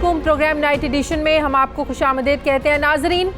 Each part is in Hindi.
अस्सलामुअलैकुम। प्रोग्राम नाइट एडिशन में हम आपको खुशामदीद कहते हैं। नाजरीन,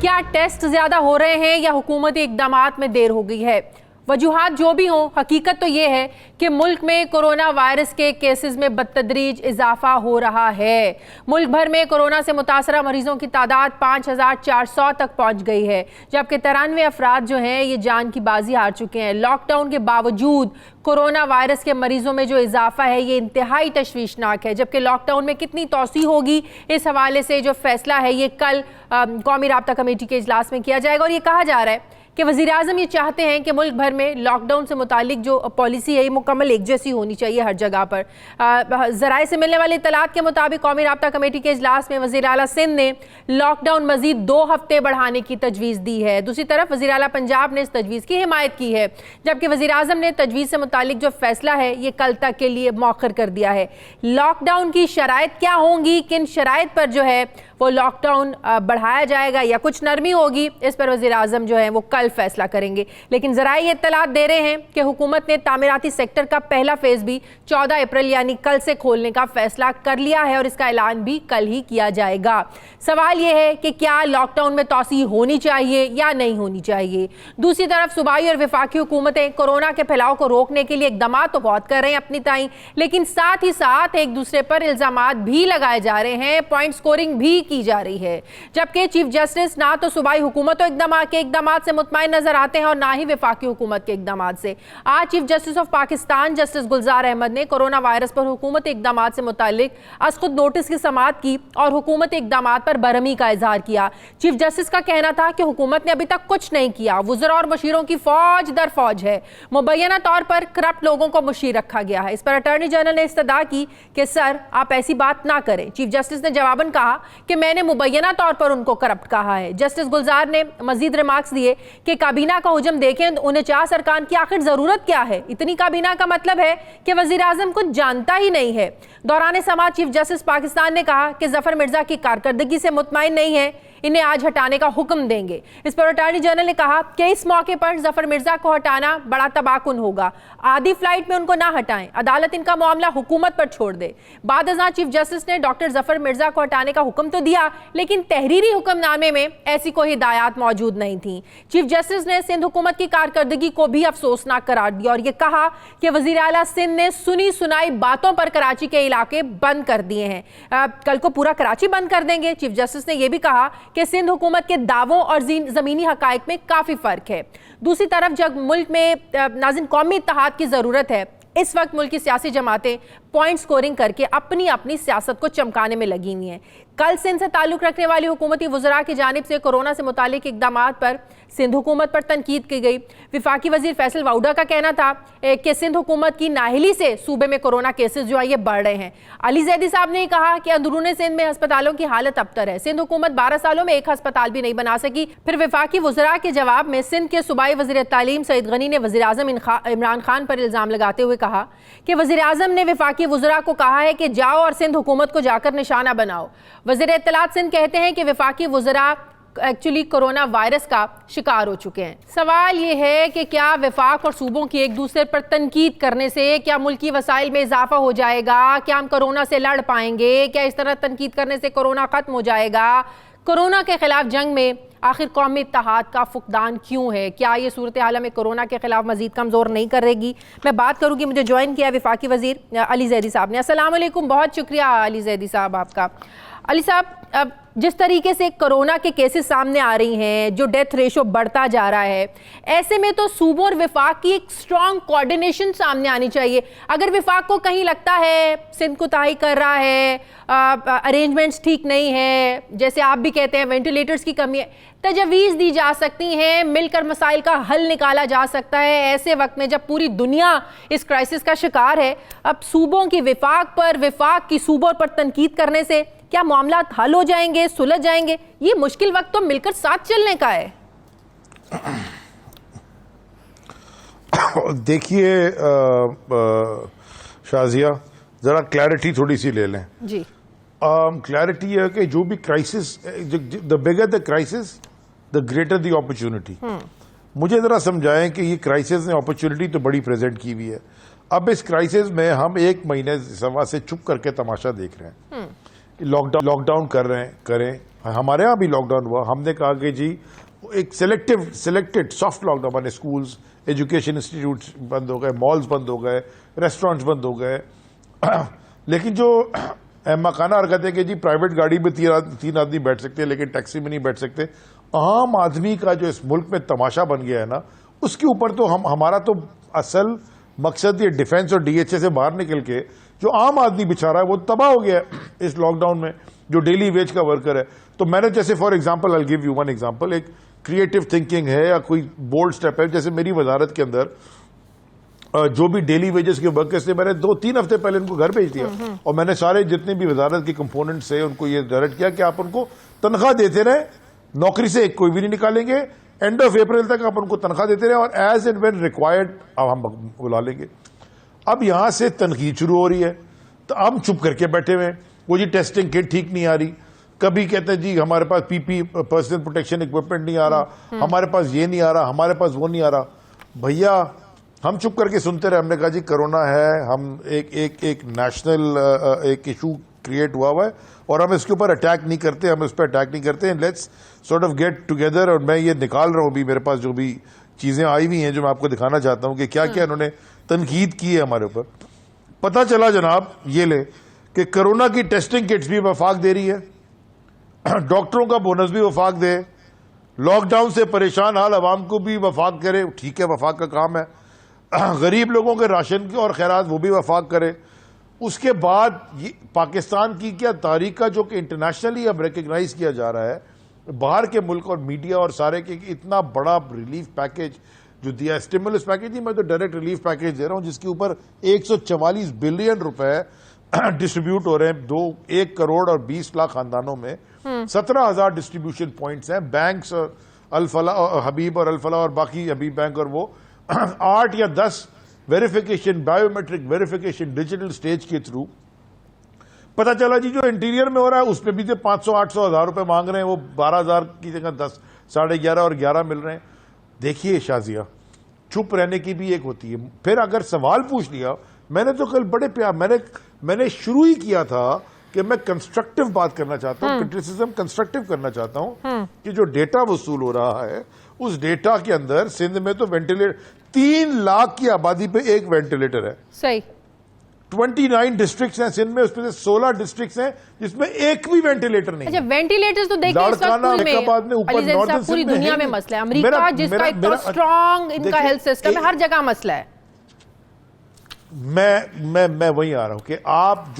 क्या टेस्ट ज्यादा हो रहे हैं या हुकूमती इक़दामात में देर हो गई है? वजूहात जो भी हों, हकीकत तो ये है कि मुल्क में कोरोना वायरस के केसेस में बदतदरीज इजाफा हो रहा है। मुल्क भर में कोरोना से मुतासरा मरीजों की तादाद 5400 तक पहुंच गई है, जबकि 93 अफराद जो हैं ये जान की बाजी हार चुके हैं। लॉकडाउन के बावजूद कोरोना वायरस के मरीजों में जो इजाफा है ये इंतहाई तशवीशनाक है। जबकि लॉकडाउन में कितनी तोसी होगी, इस हवाले से जो फैसला है ये कल कौमी राब्ता कमेटी के इजलास में किया जाएगा। और ये कहा जा रहा है कि वज़ीर-ए-आज़म ये चाहते हैं कि मुल्क भर में लॉकडाउन से मुतालिक जो पॉलिसी है ये मुकम्मल एक जैसी होनी चाहिए हर जगह पर। ज़राए से मिलने वाले इत्तलात के मुताबिक कौमी राब्ता कमेटी के इजलास में वज़ीर आला सिंध ने लॉकडाउन मज़ीद 2 हफ्ते बढ़ाने की तजवीज़ दी है। दूसरी तरफ वज़ीर आला पंजाब ने इस तजवीज़ की हिमायत की है, जबकि वज़ीर-ए-आज़म ने तजवीज़ से मुतालिक जो फैसला है ये कल तक के लिए मौखर कर दिया है। लॉकडाउन की शराइत क्या होंगी, किन शराइत पर जो है वो लॉकडाउन बढ़ाया जाएगा या कुछ नरमी होगी, इस पर वज़ीर-ए-आज़म जो है वो कल फैसला करेंगे। लेकिन ज़राए ये इत्तलात दे रहे हैं कि हुकूमत ने तामीराती सेक्टर का पहला फेज़ भी 14 अप्रैल यानी कल से खोलने का फैसला कर लिया है और इसका ऐलान भी कल ही किया जाएगा। सवाल ये है कि क्या लॉकडाउन में तोसी होनी चाहिए या नहीं होनी चाहिए। दूसरी तरफ सूबाई और वफाकी हुकूमतें कोरोना के फैलाव को रोकने के लिए इक़दाम तो बहुत कर रहे हैं अपनी ताईं, लेकिन साथ ही साथ एक दूसरे पर इल्ज़ामात भी लगाए जा रहे हैं, पॉइंट स्कोरिंग भी की जा रही है। जबकि चीफ जस्टिस ना तो सूबाई हुकूमत के इक़दामात से मुतमईन नजर आते हैं और ना ही वफाकी हुकूमत के इक़दामात से। आज chief justice of Pakistan justice Gulzar Ahmed ने कोरोना वायरस पर हुकूमती इक़दामात से मुतालिक अज खुद नोटिस की समाअत की और हुकूमती इक़दामात पर बरहमी का इजहार किया। चीफ जस्टिस का कहना था कि हुकूमत ने अभी तक कुछ नहीं किया, वुज़रा और मुशीरों की फौज दर फौज है, मुबैना तौर पर करप्ट लोगों को मुशीर रखा गया है। इस पर अटॉर्नी जनरल ने इस्तदा की कि सर आप ऐसी बात ना करें। चीफ जस्टिस ने जवाबन कहा कि मैंने मुबैना तौर पर उनको करप्ट कहा है। जस्टिस गुलजार ने मजीद रिमार्क्स दिए कि काबीना का हुजम देखें तो 49 अरकान की आखिर जरूरत क्या है। इतनी काबीना का मतलब है कि वजीर आजम कुछ जानता ही नहीं है। दौरान समाअत चीफ जस्टिस पाकिस्तान ने कहा कि जफर मिर्जा की कारकर्दगी से मुतमईन नहीं है, इन्हें आज हटाने का हुक्म देंगे। इस पर अटॉर्नी जनरल ने कहा कि इस मौके पर जफर मिर्जा को हटाना बड़ा तबाकुन होगा, आधी फ्लाइट में उनको ना हटाएं, अदालत इनका मामला हुकूमत पर छोड़ दे। बाद अज़ां चीफ जस्टिस ने डॉक्टर जफर मिर्जा को हटाने का हुक्म तो दिया, लेकिन तहरीरी हुक्मनामे में ऐसी कोई हिदायत मौजूद नहीं थी। चीफ जस्टिस ने सिंध हुकूमत की कारकर्दगी को भी अफसोसनाक करार दिया और यह कहा कि वजीर आला सिंध ने सुनी सुनाई बातों पर कराची के इलाके बंद कर दिए हैं, कल को पूरा कराची बंद कर देंगे। चीफ जस्टिस ने यह भी कहा कि सिंध हुकूमत के दावों और ज़मीनी हकायक में काफ़ी फ़र्क है। दूसरी तरफ जब मुल्क में नाज़िन कौमी इत्तेहाद की ज़रूरत है, इस वक्त मुल्क की सियासी जमातें पॉइंट स्कोरिंग करके अपनी अपनी सियासत को चमकाने में लगी हुई हैं। कल सिंध से ताल्लुक़ रखने वाली हुकूमती वज़रा की जानिब से कोरोना से मुतालिक इक़दामात पर सिंध हुकूमत पर तनकीद की गई। वफाकी वज़ीर फैसल वाउडा का कहना था कि सिंध हुकूमत की नाअहली से सूबे में कोरोना केसेस जो है ये बढ़ रहे हैं। अली जैदी साहब ने कहा कि अंदरूनी सिंध में अस्पतालों की हालत अबतर है, सिंध हुकूमत 12 सालों में एक अस्पताल भी नहीं बना सकी। फिर वफाकी वज़रा के जवाब में सिंध के सूबाई वज़ीर तालीम सईद गनी ने वज़ीर आज़म इमरान खान पर इल्ज़ाम लगाते हुए कहा कि वज़ीर आज़म ने वफाकी वज़रा को कहा है कि जाओ और सिंध हुकूमत को जाकर निशाना बनाओ। वज़ीर इत्तलात सिंध कहते हैं कि वफाकी वज़रा एक्चुअली कोरोना वायरस का शिकार हो चुके हैं। सवाल ये है कि क्या वफाक और सूबों की एक दूसरे पर तनकीद करने से क्या मुल्की वसाइल में इजाफा हो जाएगा? क्या हम कोरोना से लड़ पाएंगे? क्या इस तरह तनकीद करने से कोरोना ख़त्म हो जाएगा? कोरोना के खिलाफ जंग में आखिर कौमी इत्तेहाद का फुकदान क्यों है? क्या ये सूरत हाल में कोरोना के खिलाफ मजीद कमज़ोर नहीं करेगी? मैं बात करूँगी, मुझे ज्वाइन किया वफाकी वज़ीर अली जैदी साहब ने। अस्सलाम वालेकुम, बहुत शुक्रिया अली जैदी साहब आपका। अली साहब, अब जिस तरीके से कोरोना के केसेस सामने आ रही हैं, जो डेथ रेशो बढ़ता जा रहा है, ऐसे में तो सूबों और वफाक की एक स्ट्रॉन्ग कोऑर्डिनेशन सामने आनी चाहिए। अगर वफाक को कहीं लगता है सिंध कोताही कर रहा है, अरेंजमेंट्स ठीक नहीं है, जैसे आप भी कहते हैं वेंटिलेटर्स की कमी है, तजवीज़ दी जा सकती हैं, मिलकर मसाइल का हल निकाला जा सकता है। ऐसे वक्त में जब पूरी दुनिया इस क्राइसिस का शिकार है, अब सूबों की वफाक पर, वफाक की सूबों पर तनकीद करने से क्या मामला हल हो जाएंगे, सुलझ जाएंगे? ये मुश्किल वक्त तो मिलकर साथ चलने का है। देखिए शाजिया, जरा क्लैरिटी थोड़ी सी ले लें जी। क्लैरिटी है कि जो भी crisis, the bigger the crisis the greater the opportunity. मुझे जरा समझाएं कि ये क्राइसिस ने अपॉर्चुनिटी तो बड़ी प्रेजेंट की हुई है। अब इस क्राइसिस में हम 1 महीने सवा से चुप करके तमाशा देख रहे हैं। लॉकडाउन कर रहे हैं, करें। हमारे यहाँ भी लॉकडाउन हुआ, हमने कहा कि जी एक सिलेक्टेड सॉफ्ट लॉकडाउन, माने स्कूल्स, एजुकेशन इंस्टीट्यूट्स बंद हो गए, मॉल्स बंद हो गए, रेस्टोरेंट्स बंद हो गए। लेकिन जो मकाना हरकत है कि जी प्राइवेट गाड़ी में तीन आदमी बैठ सकते हैं लेकिन टैक्सी में नहीं बैठ सकते, आम आदमी का जो इस मुल्क में तमाशा बन गया है ना, उसके ऊपर तो हमारा तो असल मकसद ये डिफेंस और डीएचए से बाहर निकल के जो आम आदमी बेचारा है वो तबाह हो गया है इस लॉकडाउन में, जो डेली वेज का वर्कर है। तो मैंने जैसे for example, I give you one example, एक क्रिएटिव थिंकिंग है या कोई बोल्ड स्टेप है, जैसे मेरी वजारत के अंदर जो भी डेली वेजेस के वर्कर्स थे, मैंने 2-3 हफ्ते पहले उनको घर भेज दिया और मैंने सारे जितने भी वजारत के कंपोनेंट्स है उनको ये डायरेक्ट किया कि आप उनको तनख्वाह देते रहे, नौकरी से कोई भी नहीं निकालेंगे, एंड ऑफ अप्रैल तक आप उनको तनख्वाह देते रहे और एज एंड व्हेन रिक्वायर्ड अब हम बुला लेंगे। अब यहां से तनकीद शुरू हो रही है तो हम चुप करके बैठे हुए हैं, वो जी टेस्टिंग किट ठीक नहीं आ रही, कभी कहते हैं जी हमारे पास पीपी पर्सनल प्रोटेक्शन इक्विपमेंट नहीं आ रहा, हमारे पास ये नहीं आ रहा, हमारे पास वो नहीं आ रहा। भैया हम चुप करके सुनते रहे, हमने कहा जी कोरोना है, हम एक नेशनल एक इशू क्रिएट हुआ है और हम इसके ऊपर अटैक नहीं करते, हम इस पर अटैक नहीं करते, let's sort of get together. और मैं ये निकाल रहा हूं अभी, मेरे पास जो भी चीजें आई हुई हैं जो मैं आपको दिखाना चाहता हूं कि क्या क्या इन्होंने तनकीद की है हमारे ऊपर। पता चला जनाब, ये ले कि कोरोना की टेस्टिंग किट्स भी वफाक दे रही है, डॉक्टरों का बोनस भी वफाक दे, लॉकडाउन से परेशान हाल अवाम को भी वफाक करे, ठीक है वफाक का काम है, गरीब लोगों के राशन के और खैरात वो भी वफाक करे। उसके बाद पाकिस्तान की क्या तारीख का जो कि इंटरनेशनली अब रिकग्नाइज किया जा रहा है, बाहर के मुल्क और मीडिया और सारे के इतना बड़ा रिलीफ पैकेज जो दिया, स्टिमुलस पैकेज नहीं, मैं तो डायरेक्ट रिलीफ पैकेज दे रहा हूं जिसके ऊपर 144 बिलियन रुपए डिस्ट्रीब्यूट हो रहे हैं 1 करोड़ और 20 लाख खानदानों में। 17,000 डिस्ट्रीब्यूशन पॉइंट्स हैं, बैंक्स अल-फलाह और हबीब और अल-फलाह और बाकी हबीब बैंक और वो 8 या 10 verification, biometric verification digital stage के थ्रू। पता चला जी जो इंटीरियर में हो रहा है उसमें भी 500, 800, 1000 रुपए मांग रहे हैं, वो 12,000 की जगह 10, 11.5 और 11 मिल रहे हैं। देखिए शाजिया, चुप रहने की भी एक होती है, फिर अगर सवाल पूछ लिया, मैंने तो कल बड़े प्यार, मैंने शुरू ही किया था कि मैं कंस्ट्रक्टिव बात करना चाहता हूं, क्रिटिसिज्म कंस्ट्रक्टिव करना चाहता हूं कि जो डेटा वसूल हो रहा है उस डेटा के अंदर सिंध में तो वेंटिलेटर 3 लाख की आबादी पे एक वेंटिलेटर है, सही 29 डिस्ट्रिक्ट्स हैं सिंध में, उसमें से 16 डिस्ट्रिक्ट्स हैं जिसमें एक भी वेंटिलेटर नहीं। अच्छा, वेंटिलेटर्स तो देखिए इस वक्त पूरी दुनिया में मसला है, अमेरिका जिसका एक तो स्ट्रॉन्ग इनका हेल्थ सिस्टम है, हर जगह मसला है। मैं वही आ रहा हूं कि आप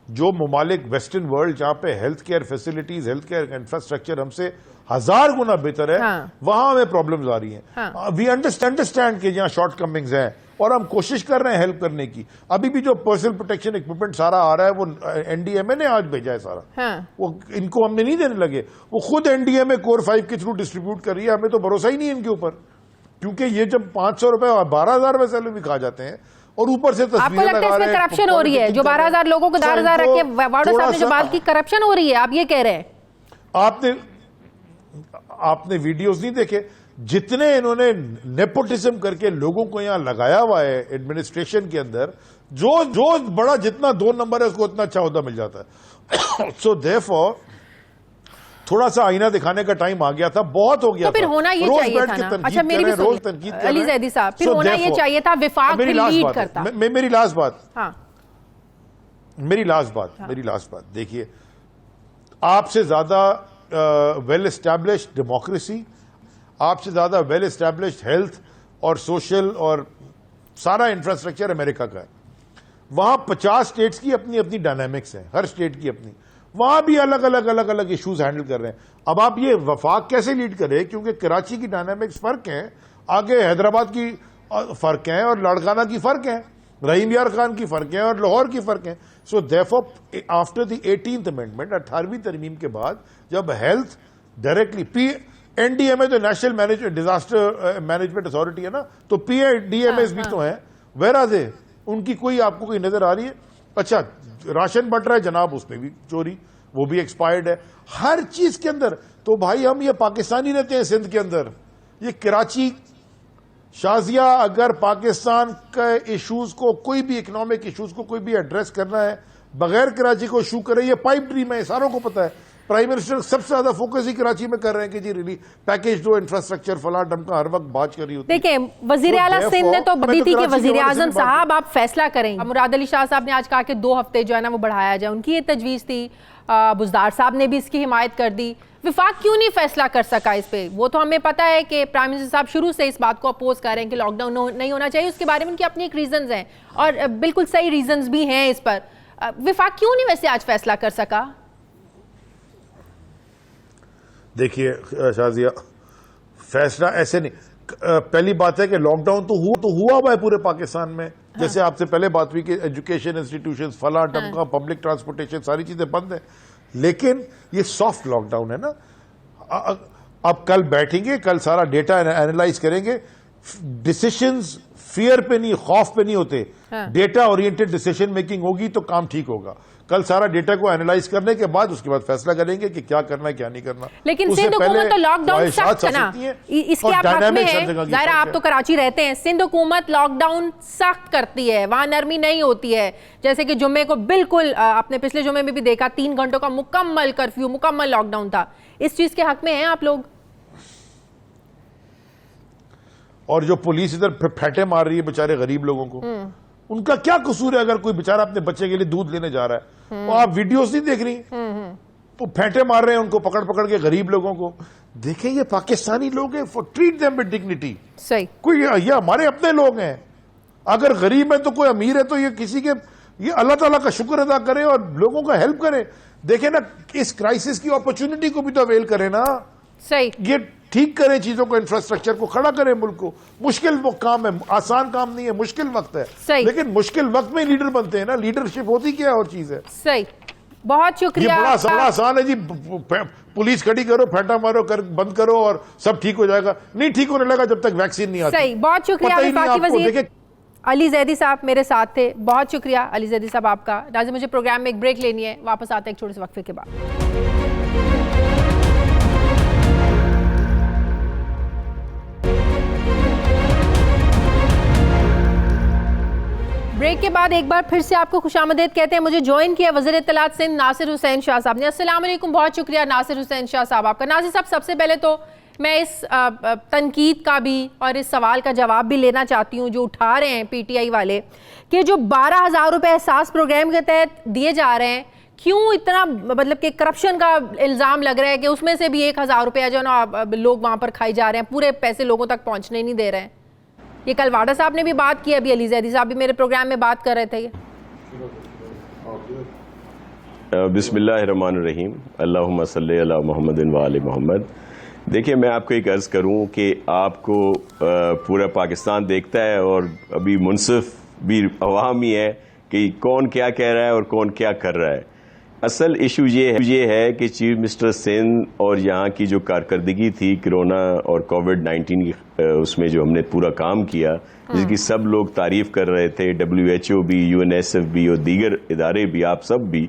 जो ममालिक वेस्टर्न वर्ल्ड जहां पे health care facilities, health care infrastructure हमसे 1000 गुना बेहतर है, वहां हमें प्रॉब्लम्स आ रही हैं। वी अंडरस्टैंड कि जहां शॉर्ट कमिंग्स हैं और हम कोशिश कर रहे हैं हेल्प करने की। अभी भी जो पर्सनल प्रोटेक्शन इक्विपमेंट सारा आ रहा है वो एनडीएमए ने आज भेजा है सारा, वो इनको हमने नहीं देने लगे, वो खुद एनडीएमए कोर 5 के थ्रू डिस्ट्रीब्यूट कर रही है। हमें तो भरोसा ही नहीं है इनके ऊपर, क्योंकि ये जब 500 रुपए और 12,000 रुपए सैलरी खा जाते हैं और ऊपर से आपको लगता है इसमें करप्शन हो रही है? जो 12,000 लोगों को 10,000 रख के वाडो साहब ने जो बात की, करप्शन हो रही है, आप ये कह रहे हैं? आपने वीडियोस नहीं देखे जितने इन्होंने नेपोटिज्म करके लोगों को यहां लगाया हुआ है एडमिनिस्ट्रेशन के अंदर, जो बड़ा जितना 2 नंबर है उसको उतना अच्छा ओहदा मिल जाता है। सो देयरफॉर थोड़ा सा आईना दिखाने का टाइम आ गया था, बहुत हो गया। तो फिर होना ये चाहिए था ना। अच्छा मेरी भी सुनिए अली जैदी साहब, फिर होना ये चाहिए था विफाक फिर लीड करता। मेरी लास्ट बात, हाँ मेरी लास्ट बात देखिए, आपसे ज्यादा वेल एस्टैब्लिश्ड डेमोक्रेसी, आपसे ज्यादा वेल एस्टैब्लिश्ड हेल्थ और सोशल और सारा इंफ्रास्ट्रक्चर अमेरिका का है। वहां 50 स्टेट्स की अपनी अपनी डायनामिक्स है, हर स्टेट की अपनी, वहां भी अलग अलग इश्यूज हैंडल कर रहे हैं। अब आप ये वफाक कैसे लीड करें, क्योंकि कराची की डायनामिक्स फर्क है, आगे हैदराबाद की फर्क है और लाड़काना की फर्क है, रहीम यार खान की फर्क है और लाहौर की फर्क है। So therefore after the 18th amendment, 18वीं तरमीम के बाद जब हेल्थ डायरेक्टली एनडीएमए जो नेशनल डिजास्टर मैनेजमेंट अथॉरिटी है ना, तो पीडीएमएस भी तो है, वेयर आर दे? उनकी कोई आपको कोई नजर आ रही है? अच्छा राशन बट रहा है जनाब, उसमें भी चोरी, वो भी एक्सपायर्ड है, हर चीज के अंदर। तो भाई हम ये पाकिस्तानी रहते हैं सिंध के अंदर, ये कराची शाजिया, अगर पाकिस्तान के इश्यूज को, कोई भी इकोनॉमिक इश्यूज को कोई भी एड्रेस करना है, बगैर कराची को इशू करे, ये पाइप ड्रीम है, सारों को पता है। प्राइम मिनिस्टर सबसे ज्यादा फोकस ही कराची में कर रहे हैं कि जी रिलीफ पैकेज दो, इंफ्रास्ट्रक्चर फला डमका, हर वक्त बात कर रही होती है। देखिए, वजीर आला सिंध ने तो दी थी कि वजीर आजम साहब आप फैसला करें। मुराद अली शाह साहब ने आज कहा कि 2 हफ्ते जो है ना वो बढ़ाया जाए, उनकी ये तजवीज़ थी। बुज़दार साहब ने भी इसकी हिमायत कर दी। विफाक क्यों नहीं फैसला कर सका इस पे? वो तो हमें पता है कि प्राइम मिनिस्टर साहब शुरू से इस बात को अपोज कर रहे हैं कि लॉकडाउन नहीं होना चाहिए, उसके बारे में उनकी अपनी एक रीजंस हैं और बिल्कुल सही रीजंस भी हैं इस पर। विफाक क्यों नहीं वैसे आज फैसला कर सका? देखिए शाजिया, फैसला ऐसे नहीं। पहली बात है कि लॉकडाउन तो हुआ हुआ है पूरे पाकिस्तान में। जैसे आपसे पहले बात हुई कि एजुकेशन इंस्टीट्यूशंस फला डमका, पब्लिक ट्रांसपोर्टेशन, सारी चीजें बंद है। लेकिन ये सॉफ्ट लॉकडाउन है ना। अब कल बैठेंगे, कल सारा डेटा एनालाइज करेंगे। डिसीजंस फियर पे नहीं, खौफ पे नहीं होते। डेटा ओरिएंटेड डिसीजन मेकिंग होगी तो काम ठीक होगा। कल सारा डेटा को एनालाइज करने के बाद उसके बाद फैसला करेंगे कि क्या करना है क्या नहीं करना। लेकिन सिंध हुकूमत तो लॉकडाउन सख्त है ना, इसके आप हक में है। ज़ाहिर आप तो कराची रहते हैं, सिंध हुकूमत लॉकडाउन सख्त करती है, वहां नरमी नहीं होती है। जैसे कि जुम्मे को बिल्कुल आपने पिछले जुम्मे में भी देखा, 3 घंटों का मुकम्मल कर्फ्यू, मुकम्मल लॉकडाउन था। इस चीज के हक में हैं आप लोग? और जो पुलिस इधर फैटे मार रही है बेचारे गरीब लोगों को, उनका क्या कसूर है? अगर कोई बेचारा अपने बच्चे के लिए दूध लेने जा रहा है, वो आप वीडियोस नहीं देख रही? वो फैटे मार रहे हैं उनको पकड़ पकड़ के, गरीब लोगों को। देखें, ये पाकिस्तानी लोग हैं, ट्रीट देम विद डिग्निटी। सही, कोई ये हमारे अपने लोग हैं। अगर गरीब है तो कोई अमीर है तो ये किसी के, ये अल्लाह ताला का शुक्र अदा करे और लोगों का हेल्प करे। देखे ना, इस क्राइसिस की अपॉर्चुनिटी को भी तो अवेल करें ना। सही, ये ठीक करें चीजों को, इंफ्रास्ट्रक्चर को खड़ा करें मुल्क को। मुश्किल वो काम है, आसान काम नहीं है, मुश्किल वक्त है। सही। लेकिन मुश्किल वक्त में लीडर बनते हैं ना। लीडरशिप होती क्या और चीज है। सही, बहुत शुक्रिया। ये बड़ा आसान है जी, पुलिस खड़ी करो, फेंटा मारो, बंद करो और सब ठीक हो जाएगा। नहीं ठीक होने लगा जब तक वैक्सीन नहीं आती। सही, बहुत शुक्रिया वफाकी वज़ीर अली ज़ैदी साहब मेरे साथ थे। बहुत शुक्रिया अली ज़ैदी साहब आपका। नाज़रीन, मुझे प्रोग्राम में एक ब्रेक लेनी है, वापस आते हैं एक छोटे से वक्फे के बाद। ब्रेक के बाद एक बार फिर से आपको खुशामदीद कहते हैं। मुझे ज्वाइन किया वज़ीर इत्तलात सिंध नासिर हुसैन शाह साहब ने। अस्सलाम वालेकुम, बहुत शुक्रिया नासिर हुसैन शाह साहब आपका। नासिर साहब, सबसे पहले तो मैं इस तनकीद का भी और इस सवाल का जवाब भी लेना चाहती हूँ जो उठा रहे हैं पीटीआई वाले, कि जो 12,000 रुपये एहसास प्रोग्राम के तहत दिए जा रहे हैं, क्यों इतना मतलब कि करप्शन का इल्ज़ाम लग रहा है कि उसमें से भी 1,000 रुपया जो ना लोग वहाँ पर खाई जा रहे हैं, पूरे पैसे लोगों तक पहुँचने नहीं दे रहे हैं। ये कल वाडा साहब ने भी बात की, अभी अली ज़ैदी साहब भी मेरे प्रोग्राम में बात कर रहे थे। बिस्मिल्लाहिर्रहमानिर्रहीम, अल्लाहुम्मा सल्ली अला मुहम्मदिन व आले मोहम्मद। देखिए, मैं आपको एक अर्ज़ करूं कि आपको पूरा पाकिस्तान देखता है और अभी मुनसिफ भी अवाम ही है कि कौन क्या कह रहा है और कौन क्या कर रहा है। असल इशू ये है कि चीफ मिनिस्टर सिंध और यहाँ की जो कारकर्दगी थी कोरोना और कोविड-19 की, उसमें जो हमने पूरा काम किया, जिसकी सब लोग तारीफ कर रहे थे, WHO भी, UNSF भी और दीगर इदारे भी, आप सब भी,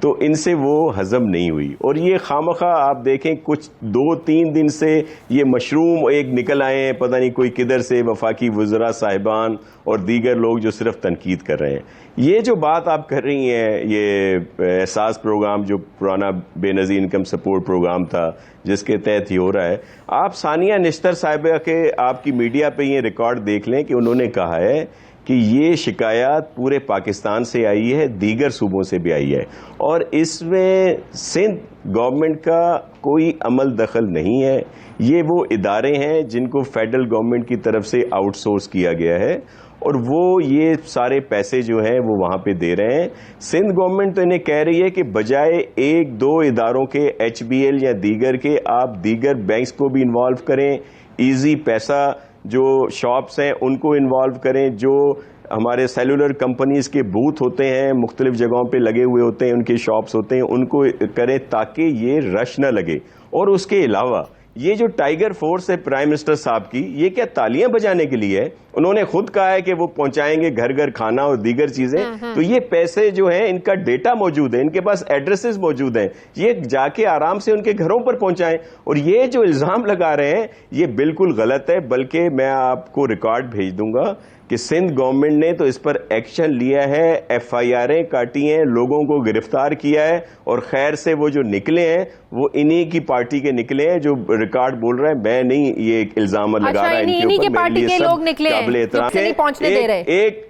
तो इनसे वो हजम नहीं हुई। और ये खामखा आप देखें, कुछ 2-3 दिन से ये मशरूम एक निकल आए हैं, पता नहीं कोई किधर से, वफाकी वज़रा साहिबान और दीगर लोग जो सिर्फ तनकीद कर रहे हैं। ये जो बात आप कर रही हैं, ये एहसास प्रोग्राम जो पुराना बेनज़ीर इनकम सपोर्ट प्रोग्राम था जिसके तहत ही हो रहा है, आप सानिया निश्तर साहिबा के आपकी मीडिया पे ये रिकॉर्ड देख लें कि उन्होंने कहा है कि ये शिकायत पूरे पाकिस्तान से आई है, दीगर सूबों से भी आई है और इसमें सिंध गवर्नमेंट का कोई अमल दखल नहीं है। ये वो इदारे हैं जिनको फेडरल गवर्नमेंट की तरफ से आउटसोर्स किया गया है और वो ये सारे पैसे जो हैं वो वहाँ पे दे रहे हैं। सिंध गवर्नमेंट तो इन्हें कह रही है कि बजाय 1-2 इदारों के, HBL या दीगर के, आप दीगर बैंक्स को भी इन्वॉल्व करें, ईजी पैसा जो शॉप्स हैं उनको इन्वॉल्व करें, जो हमारे सेलुलर कंपनीज के बूथ होते हैं, मुख्तलिफ जगहों पे लगे हुए होते हैं, उनके शॉप्स होते हैं, उनको करें ताकि ये रश न लगे। और उसके अलावा ये जो टाइगर फोर्स है प्राइम मिनिस्टर साहब की, ये क्या तालियां बजाने के लिए है? उन्होंने खुद कहा है कि वो पहुंचाएंगे घर घर खाना और दीगर चीजें। तो ये पैसे जो है, इनका डेटा मौजूद है, इनके पास एड्रेसेस मौजूद हैं, ये जाके आराम से उनके घरों पर पहुंचाएं। और ये जो इल्जाम लगा रहे हैं ये बिल्कुल गलत है। बल्कि मैं आपको रिकॉर्ड भेज दूंगा कि सिंध गवर्नमेंट ने तो इस पर एक्शन लिया है, एफआईआरें काटी हैं, लोगों को गिरफ्तार किया है, और खैर से वो जो निकले हैं वो इन्हीं की पार्टी के निकले हैं। जो रिकॉर्ड बोल रहा है, मैं नहीं ये इल्जाम लगा रहा है इनके इन्हीं ऊपर, के पार्टी के लोग निकले हैं, नहीं पहुंचने दे रहे। एक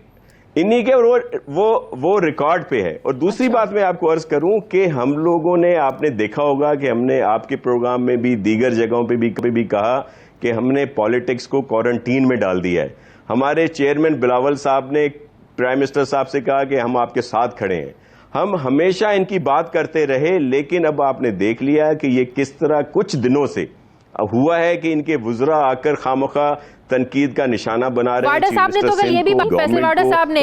इन्हीं के वो रिकॉर्ड पे है। और दूसरी बात मैं आपको अर्ज करूं कि हम लोगों ने, आपने देखा होगा कि हमने आपके प्रोग्राम में भी दीगर जगहों पे भी कहा कि हमने पॉलिटिक्स को क्वारंटीन में डाल दिया है। हमारे चेयरमैन बिलावल साहब ने प्राइम मिनिस्टर साहब से कहा कि हम आपके साथ खड़े हैं। हम हमेशा इनकी बात करते रहे, लेकिन अब आपने देख लिया कि ये किस तरह कुछ दिनों से हुआ है कि इनके वुज़रा आकर खामखा तनकीद का निशाना बना रहे हैं। वाडा साहब ने तो कल ये भी फैसला वाडा साहब ने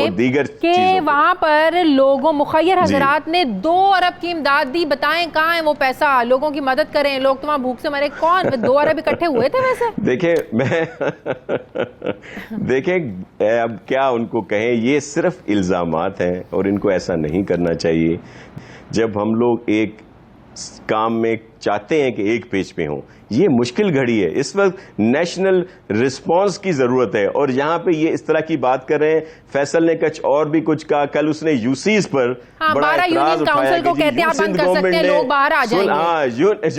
कि वहां पर लोगों मुखय्यर हजरात ने 2 अरब की इमदाद दी। बताएं कहाँ है वो पैसा, लोगों की मदद करें, लोग तो वहां भूख से मरे। कौन 2 अरब इकट्ठे हुए थे वैसे? देखें अब क्या उनको कहें, ये सिर्फ इल्जामात हैं और इनको ऐसा नहीं करना चाहिए। जब हम लोग एक काम में चाहते हैं कि एक पेज पे हों, ये मुश्किल घड़ी है। इस वक्त नेशनल रिस्पांस की जरूरत है, और यहां पे ये इस तरह की बात कर रहे हैं। फैसल ने और भी कुछ कहा। कल उसने यूसीज पर बड़ा एतराज उठाया कि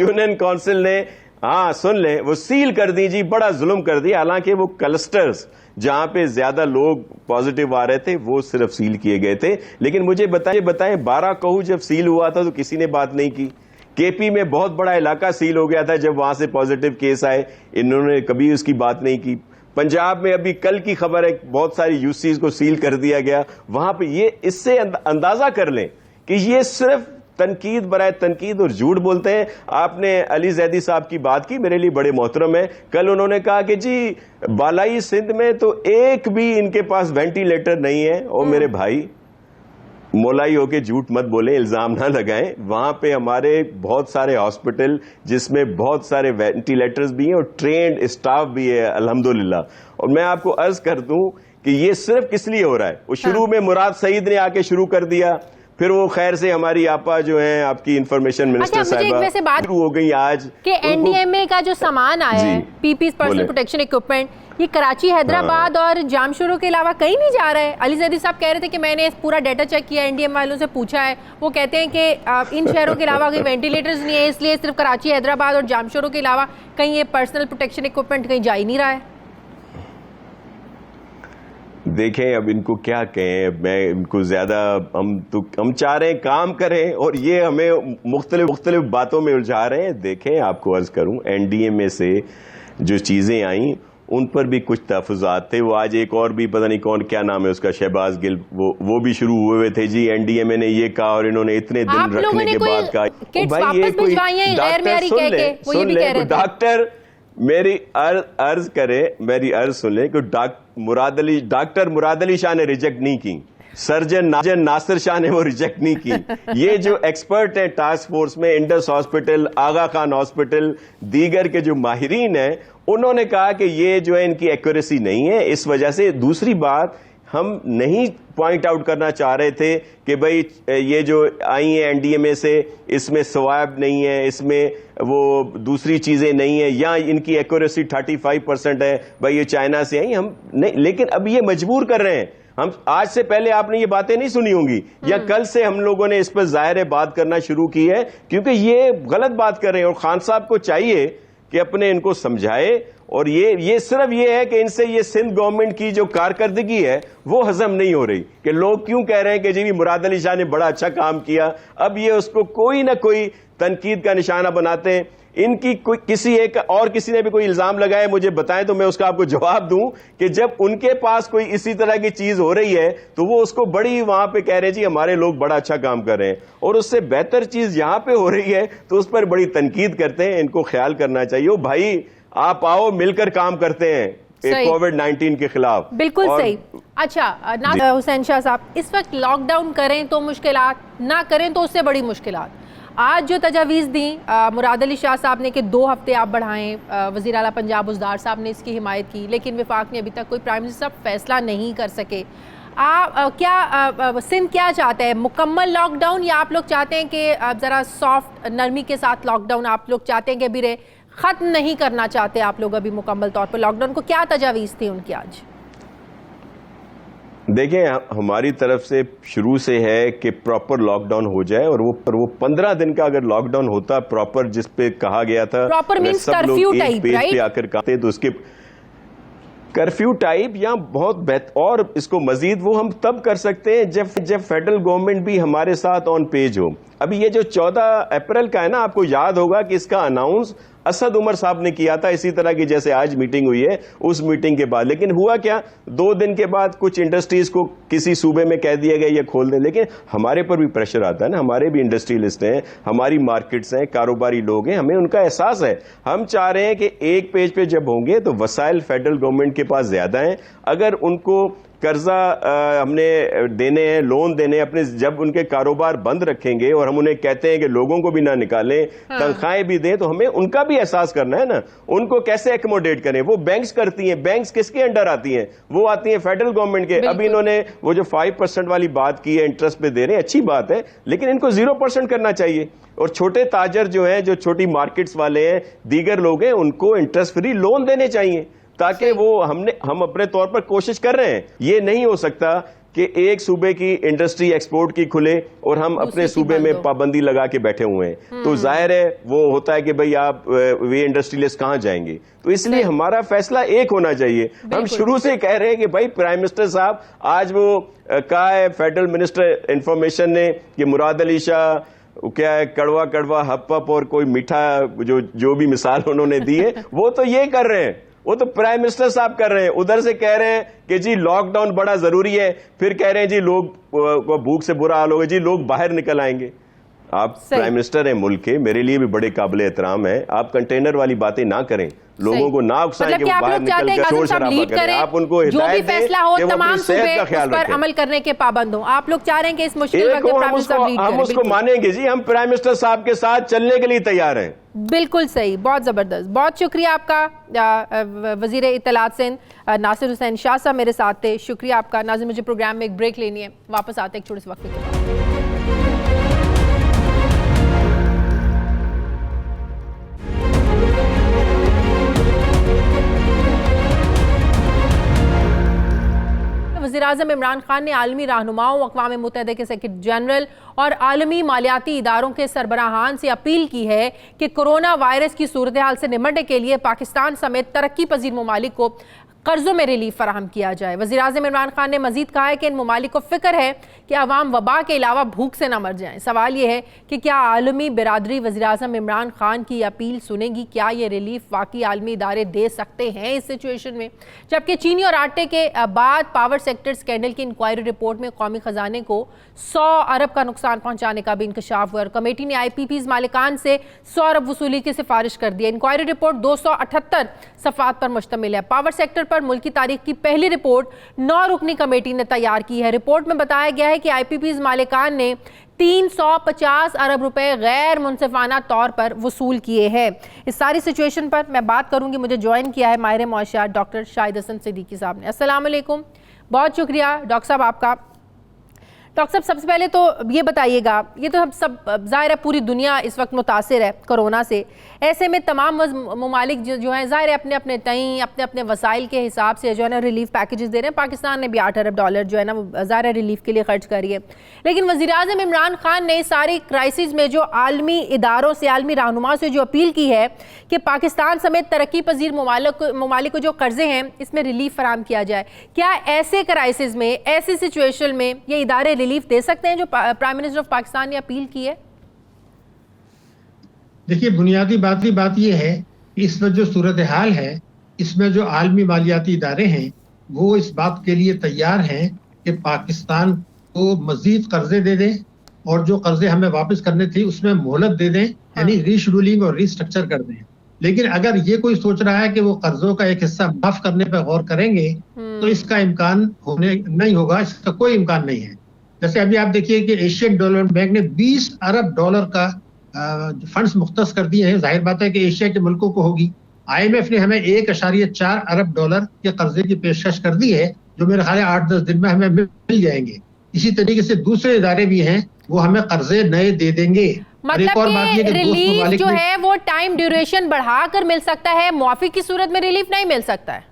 यूनियन काउंसिल ने, हाँ सुन ले, वो सील कर दी जी, बड़ा जुल्म कर दिया। हालांकि वो क्लस्टर्स जहां पे ज्यादा लोग पॉजिटिव आ रहे थे वो सिर्फ सील किए गए थे। लेकिन मुझे बताएं 12 कहू जब सील हुआ था तो किसी ने बात नहीं की। केपी में बहुत बड़ा इलाका सील हो गया था जब वहां से पॉजिटिव केस आए, इन्होंने कभी उसकी बात नहीं की। पंजाब में अभी कल की खबर है, बहुत सारी यूसीज को सील कर दिया गया वहां पे। ये इससे अंदाजा कर लें कि ये सिर्फ तनकीद बराए तनकीद और झूठ बोलते हैं। आपने अली जैदी साहब की बात की, मेरे लिए बड़े मोहतरम है। कल उन्होंने कहा कि जी बालाई सिंध में तो एक भी इनके पास वेंटिलेटर नहीं है। और मेरे भाई मोलाई होके झूठ मत बोले, इल्जाम ना लगाएं। वहां पे हमारे बहुत सारे हॉस्पिटल जिसमें बहुत सारे वेंटिलेटर्स भी हैं और ट्रेन्ड स्टाफ भी है अल्हम्दुलिल्लाह। और मैं आपको अर्ज कर दूं कि ये सिर्फ किस लिए हो रहा है। वो शुरू में मुराद सईद ने आके शुरू कर दिया, फिर वो खैर से हमारी आपा जो है आपकी इंफॉर्मेशन मिनिस्टर साहिबा शुरू हो गई आज कि एनडीएमए का जो सामान आया है, पीपीज पर्सनल प्रोटेक्शन इक्विपमेंट, ये कराची, हैदराबाद और जामशोरों के अलावा कहीं नहीं जा रहा है। अली जैदी साहब कह रहे थे कि मैंने पूरा डाटा चेक किया, एनडीएम वालों से पूछा है, वो कहते हैं कि इन शहरों के अलावा कहीं वेंटिलेटर्स नहीं है, इसलिए सिर्फ कराची, हैदराबाद और जामशोरों के अलावा कहीं ये पर्सनल प्रोटेक्शन इक्विपमेंट कहीं जा ही नहीं रहा है। देखें अब इनको क्या कहें, मैं इनको ज्यादा, हम चाह रहे हैं काम करें और ये हमें मुख्तलिफ बातों में उलझा रहे हैं। देखें आपको अर्ज करूं, एनडीएमए से जो चीजें आई उन पर भी कुछ तहफुजात थे। वो आज एक और भी पता नहीं कौन, क्या नाम है उसका, शहबाज गिल, वो भी शुरू हुए थे जी। एनडीएमए ने ये कहा और इन्होंने इतने दिन रखने के बाद कहा। भाई ये कोई डॉक्टर मेरी अर्ज करे, मेरी अर्ज सुन ले कि डॉक्टर मुराद अली शाह ने रिजेक्ट नहीं की, सर्जन नासिर शाह ने वो रिजेक्ट नहीं की। ये जो एक्सपर्ट है टास्क फोर्स में, इंडस हॉस्पिटल, आगा खान हॉस्पिटल, दीगर के जो माहिरीन है, उन्होंने कहा कि ये जो है इनकी एक्यूरेसी नहीं है। इस वजह से दूसरी बात हम नहीं पॉइंट आउट करना चाह रहे थे कि भाई ये जो आई है एनडीएमए से, इसमें स्वाब नहीं है, इसमें वो दूसरी चीजें नहीं है, या इनकी एक्यूरेसी 35% है, भाई ये चाइना से आई, हम नहीं। लेकिन अब ये मजबूर कर रहे हैं। हम आज से पहले आपने ये बातें नहीं सुनी होंगी, या कल से हम लोगों ने इस पर जाहिर बात करना शुरू की है, क्योंकि ये गलत बात कर रहे हैं। और खान साहब को चाहिए कि अपने इनको समझाए। और ये सिर्फ ये है कि इनसे ये सिंध गवर्नमेंट की जो कारकर्दगी है वो हजम नहीं हो रही, कि लोग क्यों कह रहे हैं कि जी मुराद अली शाह ने बड़ा अच्छा काम किया, अब ये उसको कोई ना कोई तनकीद का निशाना बनाते हैं। इनकी कोई किसी एक और किसी ने भी कोई इल्जाम लगाए, मुझे बताएं तो मैं उसका आपको जवाब दूं कि जब उनके पास कोई इसी तरह की चीज हो रही है तो वो उसको बड़ी वहां पे कह रहे हैं जी हमारे लोग बड़ा अच्छा काम कर रहे हैं, और उससे बेहतर चीज यहां पे हो रही है तो उस पर बड़ी तनकीद करते हैं। इनको ख्याल करना चाहिए। भाई आप आओ, मिलकर काम करते हैं कोविड-19 के खिलाफ। बिल्कुल सही। अच्छा नाज़िर हुसैन शाह साहब, इस वक्त लॉकडाउन करें तो मुश्किलात, ना करें तो उससे बड़ी मुश्किलात। आज जो तजावीज़ दी मुराद अली शाह साहब ने कि 2 हफ्ते आप बढ़ाएं, वज़ीर आला पंजाब उज़दार साहब ने इसकी हिमायत की, लेकिन वफाक ने अभी तक कोई प्राइम मिनिस्टर साहब फैसला नहीं कर सके। सिंध क्या चाहता है, मुकम्मल लॉकडाउन या आप लोग चाहते हैं कि ज़रा सॉफ्ट नरमी के साथ लॉकडाउन आप लोग चाहते हैं कि अभी ख़त्म नहीं करना चाहते आप लोग अभी मुकम्मल तौर पर लॉकडाउन को? क्या तजावीज़ थी उनकी आज? देखिए, हमारी तरफ से शुरू से है कि प्रॉपर लॉकडाउन हो जाए, और वो 15 दिन का अगर लॉकडाउन होता प्रॉपर, जिस पे कहा गया था proper means curfew type, right? पे आकर कहते तो उसके कर्फ्यू टाइप या बहुत बेहतर, और इसको मजीद वो हम तब कर सकते हैं जब फेडरल गवर्नमेंट भी हमारे साथ ऑन पेज हो। अभी ये जो 14 अप्रैल का है ना, आपको याद होगा कि इसका अनाउंस असद उमर साहब ने किया था, इसी तरह की जैसे आज मीटिंग हुई है उस मीटिंग के बाद। लेकिन हुआ क्या, 2 दिन के बाद कुछ इंडस्ट्रीज को किसी सूबे में कह दिया गया ये खोल दें। लेकिन हमारे पर भी प्रेशर आता है ना, हमारे भी इंडस्ट्रियलिस्ट हैं, हमारी मार्केट्स हैं, कारोबारी लोग हैं, हमें उनका एहसास है। हम चाह रहे हैं कि एक पेज पे जब होंगे तो वसाइल फेडरल गवर्नमेंट के पास ज्यादा हैं, अगर उनको कर्जा हमने देने हैं, लोन देने हैं अपने, जब उनके कारोबार बंद रखेंगे और हम उन्हें कहते हैं कि लोगों को भी ना निकालें, तनख्वाहें भी दें, तो हमें उनका भी एहसास करना है ना, उनको कैसे एकोमोडेट करें। वो बैंक्स करती हैं, बैंक्स किसके अंडर आती हैं? वो आती हैं फेडरल गवर्नमेंट के। अभी इन्होंने वो जो 5% वाली बात की है, इंटरेस्ट पे दे रहे हैं, अच्छी बात है, लेकिन इनको 0% करना चाहिए। और छोटे ताजर जो हैं, जो छोटी मार्केट्स वाले हैं, दीगर लोग हैं, उनको इंटरेस्ट फ्री लोन देने चाहिए, ताकि वो हम अपने तौर पर कोशिश कर रहे हैं। ये नहीं हो सकता कि एक सूबे की इंडस्ट्री एक्सपोर्ट की खुले और हम अपने सूबे में पाबंदी लगा के बैठे हुए हैं, तो जाहिर है वो होता है कि भाई आप वे इंडस्ट्रियलिस्ट कहां जाएंगे। तो इसलिए हमारा फैसला एक होना चाहिए। हम शुरू से कह रहे हैं कि भाई प्राइम मिनिस्टर साहब, आज वो कहा है फेडरल मिनिस्टर इंफॉर्मेशन ने कि मुराद अली शाह क्या है, कड़वा कड़वा हप हप और कोई मीठा, जो भी मिसाल उन्होंने दी है, वो तो ये कर रहे हैं, वो तो प्राइम मिनिस्टर साहब कर रहे हैं। उधर से कह रहे हैं कि जी लॉकडाउन बड़ा जरूरी है, फिर कह रहे हैं जी लोग को भूख से बुरा हाल होगा, जी लोग बाहर निकल आएंगे। आप प्राइम मिनिस्टर हैं मुल्क के, मेरे लिए भी बड़े काबिल एहतराम है, आप कंटेनर वाली बातें ना करें, लोगों को ना उकसाएं कि वो बाहर निकल कर शोर शराबा करें। आप उनको हिदायत दें कि वो अपनी सेहत का ख्याल रखें, अमल करने के पाबंद हो। आप लोग चाह रहे हैं कि इस मुश्किल वक्त प्राइम मिनिस्टर लीड करें, हम उसको मानेंगे जी, हम प्राइम मिनिस्टर साहब के साथ चलने के लिए तैयार हैं। बिल्कुल सही, बहुत जबरदस्त। बहुत शुक्रिया आपका वजीर इत्तलात सिंध नासिर हुसैन शाह साहब मेरे साथ थे, शुक्रिया आपका। नाज़रीन, मुझे प्रोग्राम में एक ब्रेक लेनी है, वापस आते हैं एक छोटे से वक्त के बाद। वज़ीर-ए-आज़म इमरान खान ने आलमी रहनुमाओं, अक़वाम मुत्तहिदा के सेक्रेटरी जनरल और आलमी मालियाती इदारों के सरबराहान से अपील की है कि कोरोना वायरस की सूरत हाल से निपटने के लिए पाकिस्तान समेत तरक्की पजीर ममालिक को कर्जों में रिलीफ फराहम किया जाए। वज़ीर-ए-आज़म इमरान खान ने मजीद कहा है कि इन ममालिक को फिक्र है कि अवाम वबा के अलावा भूख से न मर जाएं। सवाल यह है कि क्या आलमी बिरादरी वज़ीर-ए-आज़म इमरान खान की अपील सुनेगी? क्या ये रिलीफ वाकई आलमी इदारे दे सकते हैं इस सिचुएशन में? जबकि चीनी और आटे के बाद पावर सेक्टर स्कैंडल की इंक्वायरी रिपोर्ट में कौमी खजाने को 100 अरब का नुकसान पहुंचाने का भी इंकशाफ हुआ। कमेटी ने IPPs मालिकान से 100 अरब वसूली की सिफारिश कर दी है। इंक्वायरी रिपोर्ट 278 सफ़ात पर मुश्तमिल है। पावर सेक्टर पर मुल्क की तारीख की पहली रिपोर्ट 9 रुकनी कमेटी ने तैयार की है। रिपोर्ट में बताया गया है कि IPPs मालिकान ने 350 अरब रुपए गैर मुनसिफाना तौर पर वसूल किए हैं। इस सारी सिचुएशन पर मैं बात करूंगी। मुझे ज्वाइन किया है माहिर मुआशियात डॉक्टर शाहिद हसन सिद्दीकी साहब ने। अस्सलाम वालेकुम, बहुत शुक्रिया डॉक्टर साहब आपका। डॉक्टर साहब, सबसे पहले तो ये बताइएगा, ये तो सब ज़ाहिर है पूरी दुनिया इस वक्त मुतासिर है कोरोना से, ऐसे में तमाम ममालिक जो हैं ज़ाहिर है अपने अपने तय अपने अपने वसाइल के हिसाब से जो है ना रिलीफ पैकेजेस दे रहे हैं। पाकिस्तान ने भी 8 अरब डॉलर जो है ना ज़ाहिर है रिलीफ के लिए खर्च करी है। लेकिन वज़ीर-ए-आज़म इमरान खान ने सारी क्राइसिस में जो आलमी इदारों से, आलमी रहनुमाओं से जो अपील की है कि पाकिस्तान समेत तरक्की पजीर ममालिक को जो कर्जे हैं इसमें रिलीफ फराहम किया जाए, क्या ऐसे क्राइसिस में, ऐसी सिचुएशन में ये इदारे रिलीफ दे सकते हैं जो प्राइम मिनिस्टर ऑफ पाकिस्तान ने अपील की है? देखिए, बुनियादी बात यह है कि इसमें जो सूरत हाल है, इसमें जो आलमी मालियाती इदारे हैं वो इस बात के लिए तैयार हैं कि पाकिस्तान को मजीद कर्जे दे दें और जो कर्जे हमें वापस करने थे उसमें मोहलत दे दें, यानी रीशेड्यूलिंग और रीस्ट्रक्चर कर दें। लेकिन अगर ये कोई सोच रहा है कि वो कर्जों का एक हिस्सा माफ करने पर गौर करेंगे तो इसका इम्कान नहीं होगा, इसका कोई इम्कान नहीं है। जैसे अभी आप देखिए कि एशियन डेवलपमेंट बैंक ने 20 अरब डॉलर का फंड्स मुख्तस कर दिए हैं, जाहिर बात है कि एशिया के मुल्कों को होगी। IMF ने हमें 1.4 अरब डॉलर के कर्जे की पेशकश कर दी है, जो मेरे ख्याल 8-10 दिन में हमें मिल जाएंगे। इसी तरीके से दूसरे इदारे भी हैं, वो हमें कर्जे नए दे देंगे। मतलब कि रिलीफ जो है वो टाइम ड्यूरेशन बढ़ाकर मिल सकता है, मुआफी की सूरत में रिलीफ नहीं मिल सकता है।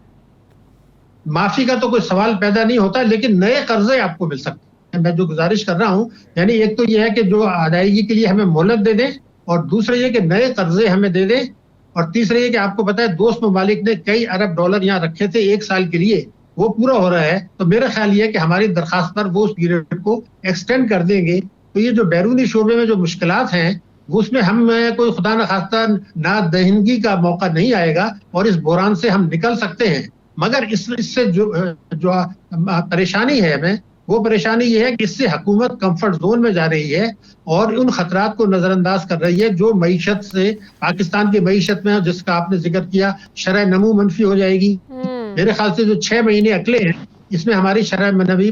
माफी का तो कोई सवाल पैदा नहीं होता, लेकिन नए कर्जे आपको मिल सकते हैं। मैं जो गुजारिश कर रहा हूं, यानी एक तो यह है कि जो अदायगी के लिए हमें मोहलत दे दें, और दूसरा ये कि नए कर्जे हमें दे दें, और तीसरा ये कि आपको पता है दोस्त ममालिक ने कई अरब डॉलर यहाँ रखे थे 1 साल के लिए, वो पूरा हो रहा है। तो मेरा ख्याल ये है कि हमारी दरखास्त पर वो उस पीरियड को एक्सटेंड कर देंगे। तो ये जो बैरूनी शोबे में जो मुश्किलात हैं, वो उसमें हम कोई खुदा न खास्ता ना दहिंदगी का मौका नहीं आएगा, और इस बुरान से हम निकल सकते हैं। मगर इससे जो परेशानी है हमें, वो परेशानी ये है कि इससे हुकूमत कंफर्ट जोन में जा रही है और उन खतरात को नजरअंदाज कर रही है जो मईशत से, पाकिस्तान की मईशत में, जिसका आपने जिक्र किया, शरह नमू मनफी हो जाएगी। मेरे ख्याल से जो 6 महीने अगले हैं, इसमें हमारी शरह नमी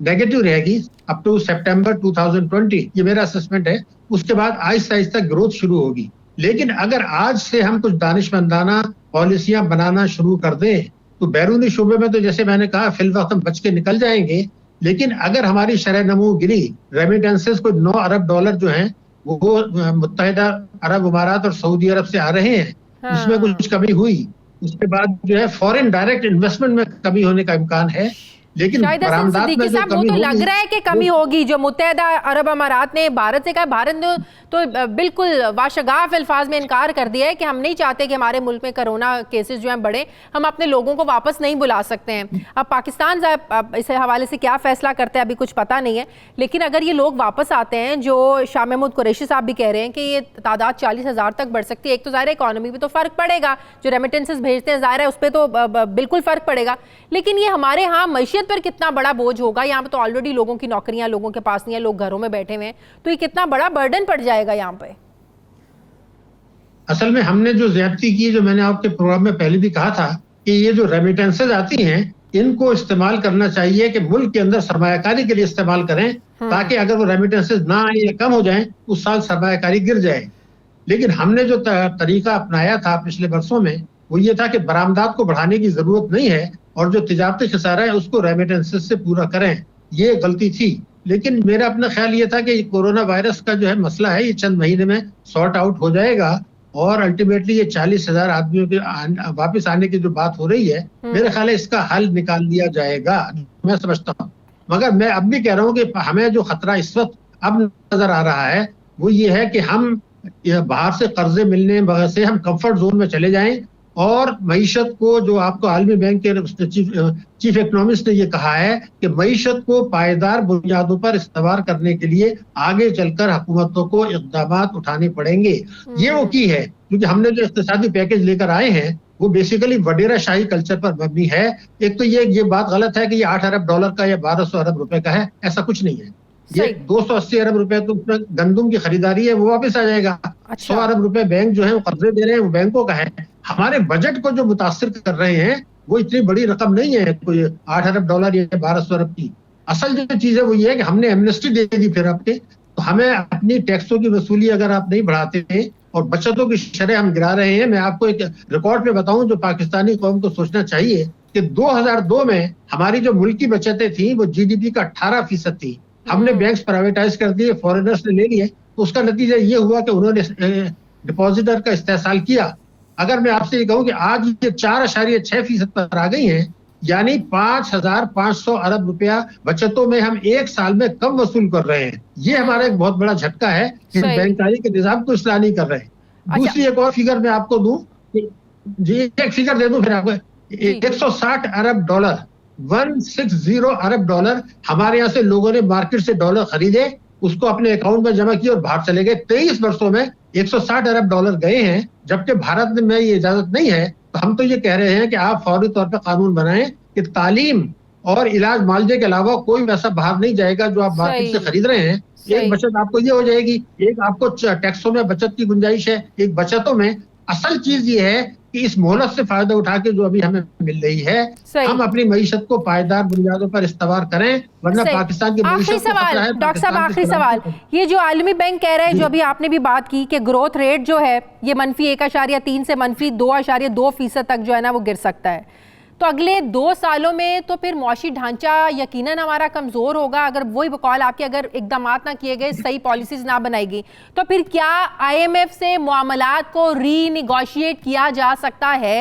नेगेटिव रहेगी अप टू सितंबर 2020, ये मेरा असेसमेंट है। उसके बाद आहिस्ता आहिस्ता ग्रोथ शुरू होगी। लेकिन अगर आज से हम कुछ दानिशमंदाना पॉलिसियां बनाना शुरू कर दें, तो बैरूनी शोबे में तो जैसे मैंने कहा फिल वक्त हम बच के निकल जाएंगे। लेकिन अगर हमारी शरह नमू गिरी, रेमिटेंसेस को 9 अरब डॉलर जो हैं वो मुत्तहिदा अरब अमारात और सऊदी अरब से आ रहे हैं, उसमें कुछ कमी हुई, उसके बाद जो है फॉरेन डायरेक्ट इन्वेस्टमेंट में कमी होने का इम्कान है। लेकिन बरामदात में जो कमी तो लग रहा है कि कमी होगी, जो मुत्तहिदा अरब अमारात ने भारत से कहा, भारत ने तो बिल्कुल वाशगाफ अल्फाज में इनकार कर दिया है कि हम नहीं चाहते कि हमारे मुल्क में कोरोना केसेस जो हैं बढ़े, हम अपने लोगों को वापस नहीं बुला सकते हैं। अब पाकिस्तान इस हवाले से क्या फैसला करते हैं अभी कुछ पता नहीं है, लेकिन अगर ये लोग वापस आते हैं, जो शाह महमूद कुरैशी साहब भी कह रहे हैं कि ये तादाद 40,000 तक बढ़ सकती है। एक तो ज़ाहिर है इकॉनमी पर तो फ़र्क पड़ेगा, जो रेमिटेंसेस भेजते हैं ज़ाहिर है उस पर तो बिल्कुल फ़र्क पड़ेगा, लेकिन ये हमारे यहाँ मईशत पर कितना बड़ा बोझ होगा। यहाँ पे तो ऑलरेडी लोगों की नौकरियां लोगों के पास नहीं है, लोग घरों में बैठे हुए हैं, तो ये कितना बड़ा बर्डन पड़ जाएगा यहाँ पे। असल में हमने जो ज्यादती की, जो मैंने आपके प्रोग्राम में पहले भी कहा था कि ये जो रेमिटेंसेज आती हैं, इनको इस्तेमाल करना चाहिए कि मुल्क के अंदर सरमायाकारी के लिए इस्तेमाल करें, ताकि अगर वो रेमिटेंसेज ना आए या कम हो जाएं, उस साल सरमायाकारी गिर जाए। लेकिन हमने जो तरीका अपनाया था पिछले वर्षों में, वो ये था कि बरामदात को बढ़ाने की जरूरत नहीं है, और जो तिजारती खसारा है उसको रेमिटेंसेस से पूरा करें। ये गलती थी। लेकिन मेरा अपना ख्याल ये था कि कोरोना वायरस का जो है मसला है, ये चंद महीने में सॉर्ट आउट हो जाएगा, और अल्टीमेटली ये 40,000 आदमियों के वापस आने की जो बात हो रही है, मेरे ख्याल है इसका हल निकाल लिया जाएगा, मैं समझता हूँ। मगर मैं अब भी कह रहा हूँ कि हमें जो खतरा इस वक्त अब नजर आ रहा है, वो ये है कि हम बाहर से कर्जे मिलने से हम कंफर्ट जोन में चले जाएं, और मईशत को, जो आपको आलमी बैंक के चीफ इकोनॉमिस्ट ने ये कहा है कि मईशत को पायदार बुनियादों पर इस्तेमाल करने के लिए आगे चलकर हुकूमतों को इक़दामात उठाने पड़ेंगे। ये वो की है, क्योंकि हमने जो इक़्तिसादी पैकेज लेकर आए हैं वो बेसिकली वडेरा शाही कल्चर पर मबनी है। एक तो ये बात गलत है कि ये 8 अरब डॉलर का या 1200 अरब रुपए का है, ऐसा कुछ नहीं है। ये 280 अरब रुपए तो उसमें गंदुम की खरीदारी है, वो वापस आ जाएगा। 100 अरब रुपए बैंक जो है वो कर्जे दे रहे हैं, वो बैंकों का है। हमारे बजट को जो मुतासिर कर रहे हैं वो इतनी बड़ी रकम नहीं है, कोई 8 अरब डॉलर या 1200 अरब की। असल जो चीज है वो ये है कि हमने एमनेस्टी दे दी फिर आपके, तो हमें अपनी टैक्सों की वसूली अगर आप नहीं बढ़ाते हैं और बचतों की शरह हम गिरा रहे हैं। मैं आपको एक रिकॉर्ड पे बताऊं जो पाकिस्तानी कौम को सोचना चाहिए कि 2002 में हमारी जो मुल्की बचतें थी वो GDP का 18% थी। हमने बैंक्स प्राइवेटाइज कर दिए, फॉरेनर्स ने ले लिए, तो उसका नतीजा ये हुआ कि उन्होंने डिपॉजिटर का इस्तेसाल किया। अगर मैं आपसे ये कहूं कि आज ये 4.6% पर आ गई हैं, यानी 5,500 अरब रुपया बचतों में हम एक साल में कम वसूल कर रहे हैं। ये हमारा एक बहुत बड़ा झटका है कि बैंकारी के निजाम को इस्लाह नहीं कर रहे हैं। दूसरी एक और फिगर मैं आपको दूं, जी एक फिगर दे दूं फिर आपको, 160 अरब डॉलर, 160 अरब डॉलर हमारे यहाँ से लोगों ने मार्केट से डॉलर खरीदे, उसको अपने अकाउंट में जमा किया और बाहर चले गए। 23 वर्षों में 160 अरब डॉलर गए हैं, जबकि भारत में ये इजाजत नहीं है। तो हम तो ये कह रहे हैं कि आप फौरी तौर पर कानून बनाएं कि तालीम और इलाज मालजे के अलावा कोई वैसा बाहर नहीं जाएगा जो आप मार्केट से खरीद रहे हैं। एक बचत आपको ये हो जाएगी, एक आपको टैक्सों में बचत की गुंजाइश है, एक बचतों में। असल चीज ये है कि इस मोहलत से फायदा उठा के जो अभी हमें मिल रही है, सही। हम अपनी मईशत को पायदार बुनियादों पर इस्तेमाल करें, वरना सही। पाकिस्तान की आखिरी मईशत को खतरा सवाल है। डॉक्टर साहब, पाकिस्तान की आखिरी सवाल, सलामती ये जो आलमी बैंक कह रहा है, जो अभी आपने भी बात की कि ग्रोथ रेट जो है ये -1.3 से -2.2% तक जो है ना वो गिर सकता है, तो अगले 2 सालों में तो फिर मौशी ढांचा यकीनन हमारा कमजोर होगा अगर वही बकौल आपके अगर इकदामात ना किए गए, सही पॉलिसीज ना बनाई गई, तो फिर क्या IMF से मामलात को रीनिगोशिएट किया जा सकता है?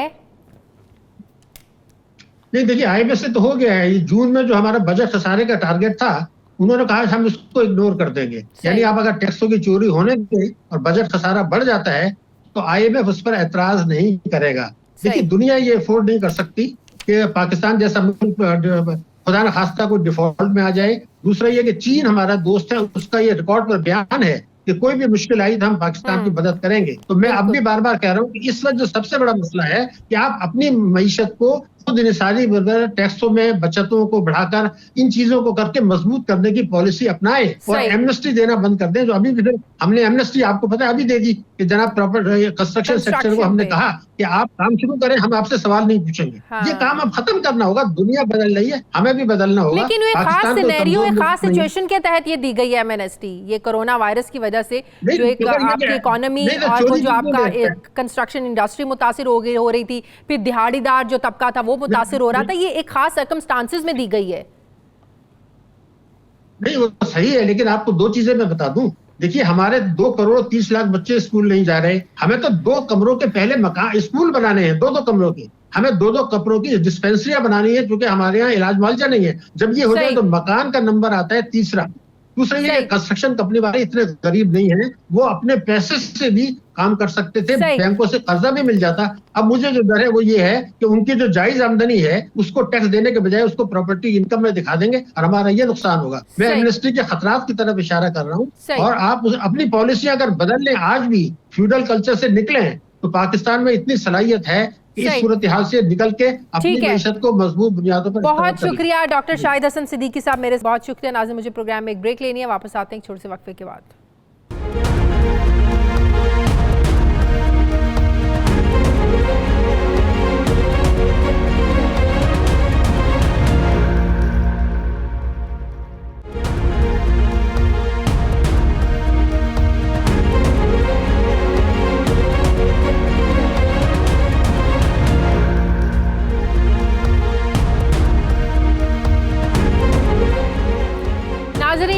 नहीं, देखिए IMF से तो हो गया है। ये जून में जो हमारा बजट खसारे का टारगेट था, उन्होंने कहा हम इसको इग्नोर कर देंगे। यानी आप अगर टैक्सों की चोरी होने दें और बजट खसारा बढ़ जाता है तो IMF उस पर एतराज नहीं करेगा। देखिए, दुनिया ये अफोर्ड नहीं कर सकती कि पाकिस्तान जैसा मुल्क खुदा न खास्ता कोई डिफॉल्ट में आ जाए। दूसरा ये कि चीन हमारा दोस्त है, उसका ये रिकॉर्ड पर बयान है कि कोई भी मुश्किल आई तो हम पाकिस्तान की मदद करेंगे। तो मैं अब भी बार बार कह रहा हूँ कि इस वक्त जो सबसे बड़ा मसला है कि आप अपनी मईशत को खुद इंसारी टैक्सों में बचतों को बढ़ाकर इन चीजों को करके मजबूत करने की पॉलिसी अपनाए और एमनेस्टी देना बंद कर दें। जो अभी हमने एमनेस्टी आपको पता है अभी दे दी कि जनाब प्रॉपर कंस्ट्रक्शन सेक्टर को हमने कहा कि आप काम शुरू करें, हम आपसे सवाल नहीं पूछेंगे। ये काम अब खत्म करना होगा। दुनिया बदल रही है, हमें भी बदलना होगा। लेकिन वो खास सिनेरियो, खास सिचुएशन के तहत ये दी गई है एमनेस्टी, ये कोरोना वायरस की वजह से जो एक आपकी इकोनॉमी और वो जो आपका कंस्ट्रक्शन इंडस्ट्री मुतासिर हो रही थी, फिर दिहाड़ीदार जो तबका था वो मुतासिर हो रहा था, ये एक खास सर्कमस्टांसेस में दी गई है। नहीं, वो सही है, लेकिन आपको 2 चीजें मैं बता दूं। देखिए, हमारे 2 करोड़ 30 लाख बच्चे स्कूल नहीं जा रहे। हमें तो 2 कमरों के पहले मकान स्कूल बनाने हैं, 2-2 कमरों के। हमें 2-2 कमरों की डिस्पेंसरियां बनानी है, क्योंकि हमारे यहाँ इलाज मुआवजा नहीं है। जब ये हो जाए तो मकान का नंबर आता है तीसरा। दूसरा ये कंस्ट्रक्शन कंपनी वाले इतने गरीब नहीं है, वो अपने पैसे से भी काम कर सकते थे, बैंकों से कर्जा भी मिल जाता। अब मुझे जो डर है वो ये है कि उनकी जो जायज आमदनी है उसको टैक्स देने के बजाय उसको प्रॉपर्टी इनकम में दिखा देंगे और हमारा ये नुकसान होगा। मैं एमनेस्टी के खतरात की तरफ इशारा कर रहा हूँ। और आप अपनी पॉलिसी अगर बदल लें, आज भी फ्यूडल कल्चर से निकले, तो पाकिस्तान में इतनी सलाहियत है इस सूरत हाल से निकल के अपनी मईशत को मजबूत बुनियादों पर। बहुत शुक्रिया डॉक्टर शाहिद हसन सिद्दीकी साहब, मेरे बहुत शुक्रिया। नाज़रीन, मुझे प्रोग्राम में एक ब्रेक लेनी है, वापस आते हैं एक छोटे से वक्फे के बाद।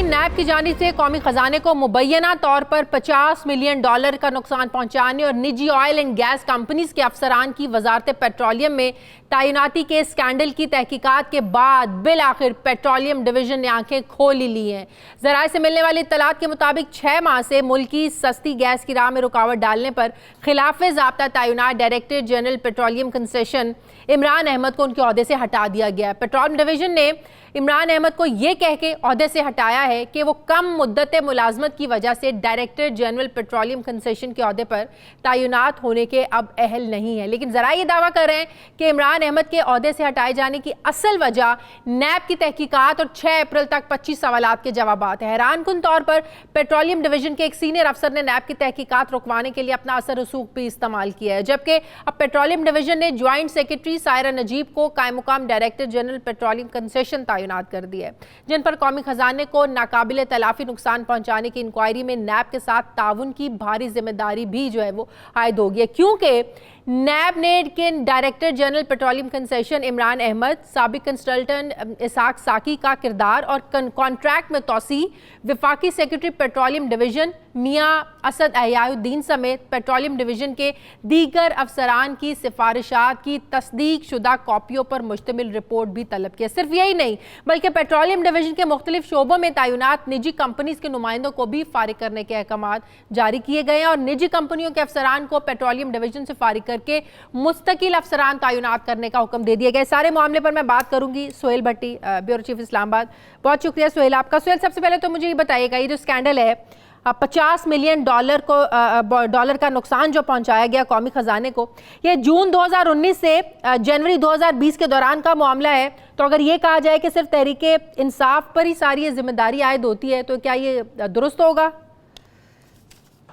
नैब की जानिब से कौमी खजाने को मुबैना तौर पर $50 मिलियन का नुकसान पहुंचाने और निजी ऑयल एंड गैस कंपनीज के अफसरान की वजारत पेट्रोलियम में तैनाती के स्कैंडल की तहकीकात के बाद बिल आखिर पेट्रोलियम डिवीजन ने आंखें खोल ली हैं। ज़राए से मिलने वाली इत्तलात के मुताबिक 6 माह से मुल्क की सस्ती गैस की राह में रुकावट डालने पर खिलाफ ज़ाब्ता तैनात director general petroleum concession Imran Ahmad को उनके ओहदे से हटा दिया गया। पेट्रोलियम डिवीजन ने इमरान अहमद को ये कह के ओहदे से हटाया है कि वो कम मुद्दत मुलाजमत की वजह से डायरेक्टर जनरल पेट्रोलियम कंसेशन के ओहदे पर तैनात होने के अब अहल नहीं है। लेकिन ज़रा ये दावा कर रहे हैं कि इमरान अहमद के ओहदे से हटाए जाने की असल वजह नैब की तहकीकात और 6 अप्रैल तक 25 सवालात के जवाबात। हैरानकुन तौर पर पेट्रोलियम डिवीजन के एक सीनियर अफसर ने नैब की तहकीकात रुकवाने के लिए अपना असर रसूख भी इस्तेमाल किया है, जबकि अब पेट्रोलियम डिवीजन ने ज्वाइंट सेक्रेटरी सायरा नजीब को कायम मुकाम डायरेक्टर जनरल पेट्रोलियम कंसेशन तैनात कर दिया है, जिन पर कौमी खजाने को नाकाबिले तलाफी नुकसान पहुंचाने की इंक्वायरी में नैब के साथ ताउन की भारी जिम्मेदारी भी जो है वो आयद होगी है, क्योंकि नैब ने के director general petroleum concession Imran Ahmad, साबिक कंसल्टेंट इसाक साकी का किरदार और कॉन्ट्रैक्ट में तोसी वफाकी सेक्रेटरी पेट्रोलियम डिवीजन मियाँ असद अहयाउद्दीन समेत पेट्रोलियम डिवीजन के दीगर अफसरान की सिफारिशात की तस्दीक शुदा कॉपियों पर मुश्तमिल रिपोर्ट भी तलब की। सिर्फ यही नहीं बल्कि पेट्रोलियम डिवीजन के मुख्तलिफ शोबों में तैनात निजी कंपनीज के नुमाइंदों को भी फारिग करने के अहकाम जारी किए गए हैं और निजी कंपनियों के अफसरान को पेट्रोलियम डिवीजन से फारिग करके मुस्तकिल अफसरान तैनात करने का हुक्म दे दिया गया। सारे मामले पर मैं बात करूंगी सुहेल भट्टी, ब्यूरो चीफ इस्लामाबाद। बहुत शुक्रिया सुहेल आपका। सुहेल, सबसे पहले तो मुझे ये बताइएगा, ये जो स्कैंडल है $50 मिलियन डॉलर का नुकसान जो पहुंचाया गया कौमी खजाने को, ये जून 2019 से जनवरी 2020 के दौरान का मामला है, तो अगर ये कहा जाए कि सिर्फ तहरीके इंसाफ पर ही सारी ये जिम्मेदारी आयद होती है, तो क्या ये दुरुस्त होगा?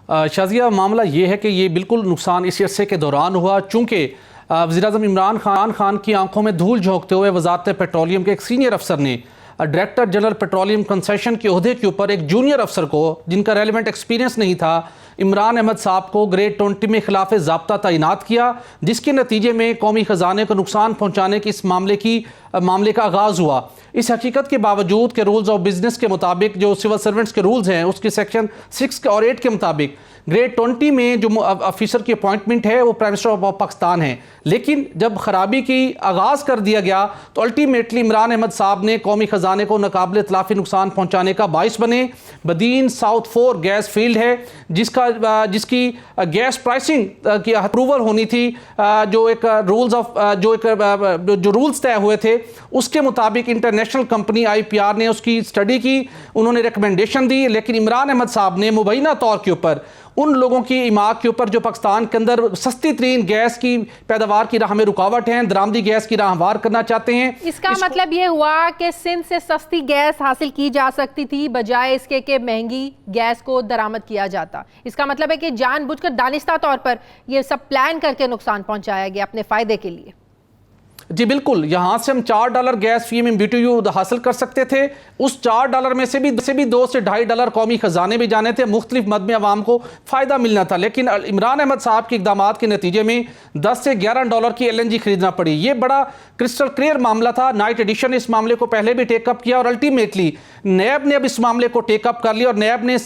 शाजिया, मामला ये है कि ये बिल्कुल नुकसान इसी अरसे के दौरान हुआ, चूँकि वज़ीर-ए-आज़म इमरान खान की आंखों में धूल झोंकते हुए वज़ारत पेट्रोलियम के एक सीनियर अफसर ने डायरेक्टर जनरल पेट्रोलियम कंसेशन के ओहदे के ऊपर एक जूनियर अफसर को, जिनका रेलिवेंट एक्सपीरियंस नहीं था, इमरान अहमद साहब को ग्रेड 20 में खिलाफ ज़ाब्ता तैनात किया, जिसके नतीजे में कौमी ख़जाने को नुकसान पहुँचाने की इस मामले का आगाज़ हुआ। इस हकीकत के बावजूद के रूल्स ऑफ बिजनेस के मुताबिक, जो सिविल सर्वेंट्स के रूल्स हैं उसके सेक्शन 6 और 8 के मुताबिक ग्रेड 20 में जो ऑफिसर की अपॉइंटमेंट है वो प्राइम मिनिस्टर ऑफ पाकिस्तान है। लेकिन जब खराबी की आगाज़ कर दिया गया तो अल्टीमेटली इमरान अहमद साहब ने कौमी ख़जाने को नाकाबिल इतलाफ़ी नुकसान पहुँचाने का बाइस बने। बदीन साउथ 4 गैस फील्ड है जिसकी गैस प्राइसिंग की अप्रूवल होनी थी, जो एक रूल्स तय हुए थे उसके मुताबिक इंटरनेशनल कंपनी IPR ने उसकी स्टडी की, उन्होंने रिकमेंडेशन दी। लेकिन इमरान अहमद साहब ने मुबैना तौर के ऊपर उन लोगों की इमाक के ऊपर जो पाकिस्तान के अंदर सस्ती तरीन गैस की पैदावार की राह में रुकावट है, दरामदी गैस की राह हमवार करना चाहते हैं। इसका मतलब ये हुआ कि सिंध से सस्ती गैस हासिल की जा सकती थी बजाय इसके कि महंगी गैस को दरामद किया जाता। इसका मतलब है कि जानबूझकर दानिस्ता तौर पर ये सब प्लान करके नुकसान पहुंचाया गया अपने फायदे के लिए। जी बिल्कुल, यहाँ से हम $4 गैस फी में BTU हासिल कर सकते थे। उस $4 में से भी $2 से $2.5 कौमी ख़जाने भी जाने थे, मुख्तलिफ मद में आवाम को फ़ायदा मिलना था। लेकिन इमरान अहमद साहब के इक़दाम के नतीजे में $10 से $11 की LNG खरीदना पड़ी। ये बड़ा क्रिस्टल क्लियर मामला था। नाइट एडिशन ने इस मामले को पहले भी टेकअप किया और अल्टीमेटली नैब ने अब इस मामले को टेकअप कर लिया और नैब ने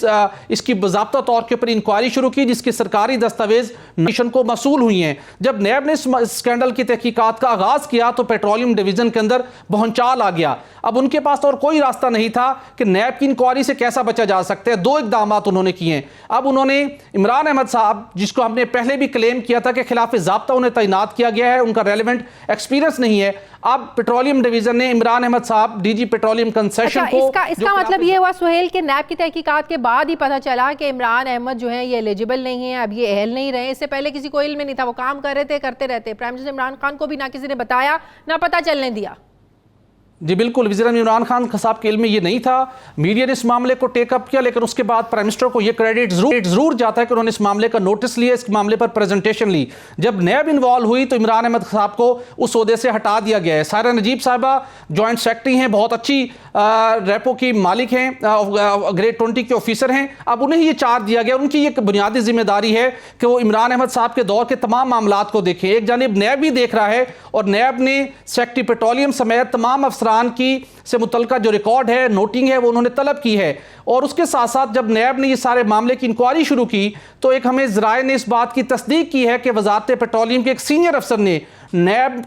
इसकी बाज़ाब्ता तौर के ऊपर इंक्वायरी शुरू की, जिसकी सरकारी दस्तावेज मिशन को मसूल हुई हैं। जब नैब ने इस स्कैंडल की तहकीकात का आगाज़ किया तो पेट्रोलियम डिवीजन के अंदर भौंचाल आ गया। अब उनके पास और कोई रास्ता नहीं था कि नैब की इंक्वायरी से कैसा बचा जा सकता है। 2 इक़दाम उन्होंने किए हैं। अब उन्होंने इमरान अहमद साहब, जिसको हमने पहले भी क्लेम किया था कि खिलाफ ज़ाब्ता उन्हें तैनात किया गया है, उनका रेलिवेंट एक्सपीरियंस नहीं है, अब पेट्रोलियम डिवीजन ने इमरान अहमद साहब DG पेट्रोलियम कंसेशन को इसका मतलब ये हुआ सुहेल के नैब की तहकीकात के बाद ही पता चला कि इमरान अहमद जो है ये एलिजिबल नहीं है, अब ये अहल नहीं रहे। इससे पहले किसी को इल्म नहीं था, वो काम कर रहे थे, करते रहते। प्राइम मिनिस्टर इमरान खान को भी ना किसी ने बताया ना पता चलने दिया। जी बिल्कुल, वज़ीर-ए-आज़म इमरान खान साहब के इल्म में ये नहीं था। मीडिया ने इस मामले को टेकअप किया, लेकिन उसके बाद प्राइम मिनिस्टर को ये क्रेडिट जरूर जाता है कि उन्होंने इस मामले का नोटिस लिया, इस मामले पर प्रेजेंटेशन ली। जब नैब इन्वॉल्व हुई तो इमरान अहमद साहब को उस ओहदे से हटा दिया गया है। सायरा नजीब साहिबा जॉइंट सेक्रेटरी हैं, बहुत अच्छी रेपो की मालिक हैं, ग्रेड 20 के ऑफिसर हैं। अब उन्हें ये चार्ज दिया गया, उनकी एक बुनियादी जिम्मेदारी है कि वो इमरान अहमद साहब के दौर के तमाम मामलात को देखें। एक जानिब नैब भी देख रहा है और नैब ने सेक्रेटरी पेट्रोलियम समेत तमाम अफसरान की से मुतल्लिका जो रिकॉर्ड है, नोटिंग है, वो उन्होंने तलब की है। और उसके साथ साथ जब नैब ने ये सारे मामले की इंक्वायरी शुरू की तो एक हमें ज़राए ने इस बात की तस्दीक की है कि वज़ारत पेट्रोलियम के एक सीनियर अफसर ने नैब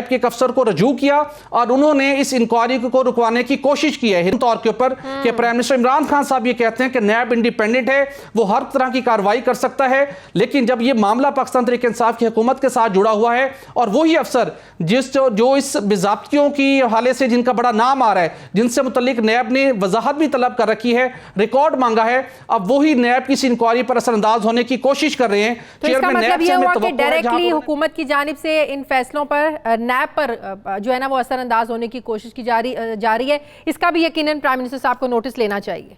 के एक अफसर को रजू किया और उन्होंने इस इंक्वायरी को रुकवाने की कोशिश की है तौर के ऊपर कि प्राइम मिनिस्टर इमरान खान साहब ये कहते हैं कि नैब इंडिपेंडेंट है, वो हर तरह की कार्रवाई कर सकता है। लेकिन जब ये मामला पाकिस्तान तहरीक इंसाफ की हुकूमत के साथ जुड़ा हुआ है और वही अफसर जो इस बेज़ाब्तियों की हवाले से जिनका बड़ा नाम आ रहा है, जिनसे मुतल्लिक नैब ने वजाहत भी तलब कर रखी है, रिकॉर्ड मांगा है, अब वही नैब की इस इंक्वायरी पर असरअंदाज होने की कोशिश कर रहे हैं। तो इसका मतलब ये हुआ कि डायरेक्टली हुकूमत की जानिब से इन फैसलों पर नैब पर जो है ना वो असरअंदाज होने की कोशिश की जा रही है। इसका भी यकीनन प्राइम मिनिस्टर साहब को नोटिस लेना चाहिए।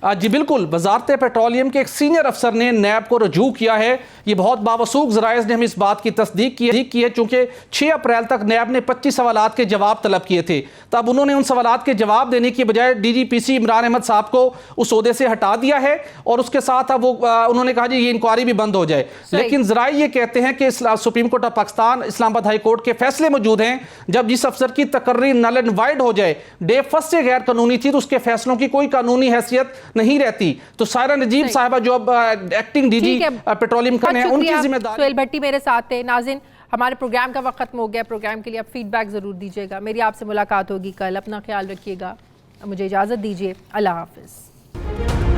जी बिल्कुल, वज़ारत पेट्रोलियम के एक सीनियर अफसर ने नैब को रजू किया है। ये बहुत बावसूख ज़राइज़ ने हमें इस बात की तस्दीक की है चूँकि 6 अप्रैल तक नैब ने 25 सवालात के जवाब तलब किए थे। तब उन्होंने उन सवालात के जवाब देने की बजाय DGPC इमरान अहमद साहब को उस ओहदे से हटा दिया है और उसके साथ अब उन्होंने कहा जी ये इंक्वायरी भी बंद हो जाए। लेकिन ज़राए ये कहते हैं कि supreme court of Pakistan, Islamabad high court के फैसले मौजूद हैं। जब जिस अफसर की तकर्री नल एंड वाइड हो जाए, डे फर्स्ट से गैर कानूनी थी, तो उसके फैसलों की कोई कानूनी हैसियत नहीं रहती। तो सायरा नजीब साहिबा जो अब एक्टिंग DG पेट्रोलियम का है, उनकी जिम्मेदारी। सुहेल भट्टी मेरे साथ थे। नाज़रीन, हमारे प्रोग्राम का वक्त खत्म हो गया। प्रोग्राम के लिए आप फीडबैक जरूर दीजिएगा। मेरी आपसे मुलाकात होगी कल। अपना ख्याल रखिएगा। मुझे इजाजत दीजिए। अल्लाह हाफिज।